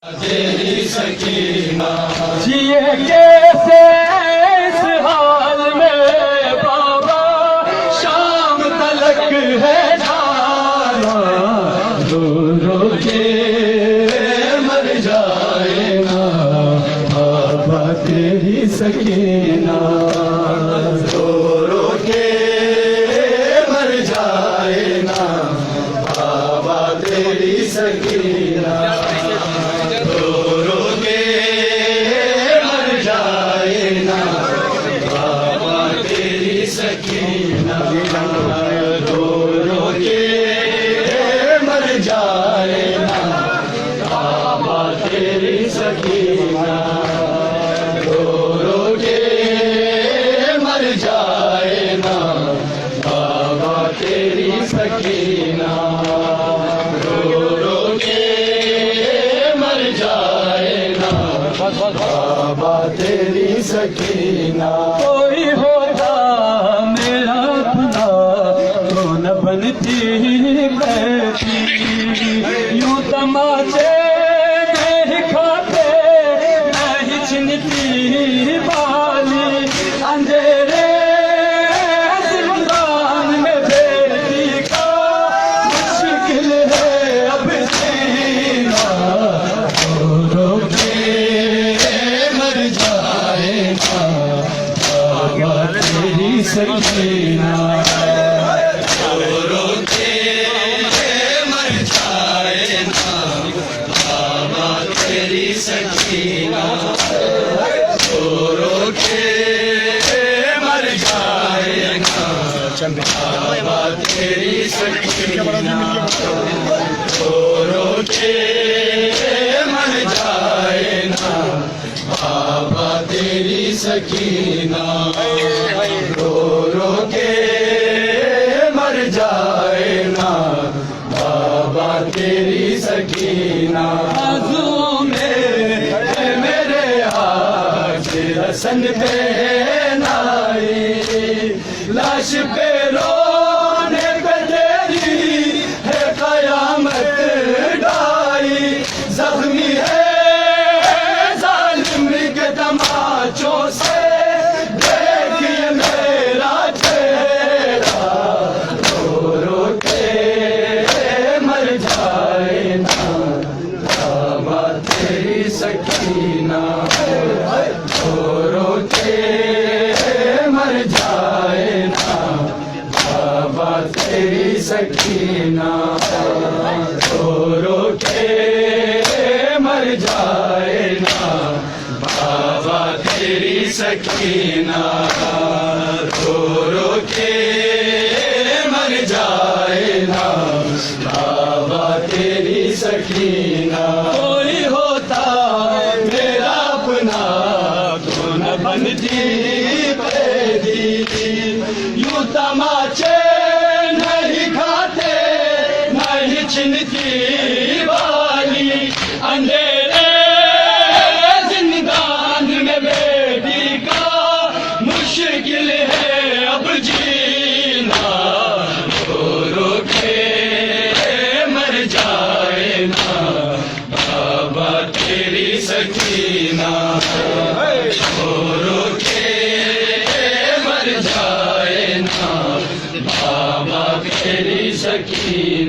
तेरी सकीना जिए कैसे इस हाल में बाबा, शाम तलक है जाना, रो रो के मर जाए ना बाबा तेरी सकीना, रो रो के मर जाए ना बाबा तेरी सकीना, रो रो के मर जाए ना बाबा तेरी सकीना, रो रो के मर जाए ना बाबा तेरी सकीना, रो रो के मर जाए ना बाबा तेरी सकीना, रो रो के मर जाए ना बाबा तेरी सकीना। कोई होता मेरा अपना तो न बनती बैठी, यूं तमाचे नहीं खाते नहीं छिनती बाली, अंधेरे जिंदान में बेटी का मुश्किल है अब जीना, रो रो के मर जाए ना बाबा तेरी सकीना, रो रो के मर जाए ना बाबा तेरी सकीना, रो रो के मर जाए ना बाबा तेरी सकीना, रो रो के मर जाए ना बाबा तेरी सकीना, रो रो के मर जाए ना बाबा तेरी सकीना। आंसू में मेरे आज रसन पे नाई, लाश पे रोने पे तेरी है कयामत डाई, जख्मी है जालिम के तमाचों से देखिए मेरा चेहरा, रो रो के मर जाए ना बाबा तेरी सकीना, रो रो के मर जाए ना बाबा तेरी सकीना, रो रो के मर जाए ना बाबा तेरी सकीना, रो रो के मर जाए ना बाबा तेरी सकीना। कोई होता मेरा अपना तो न बनती पैदी, यूं तमाचे नहीं खाते नहीं छिनती बाली, अंधेरे जिंदान में बेटी का मुश्किल है अब जीना, रो रो के मर जाए ना बाबा तेरी सकीना, रो रो के मर जाए ना बाबा तेरी सकीना।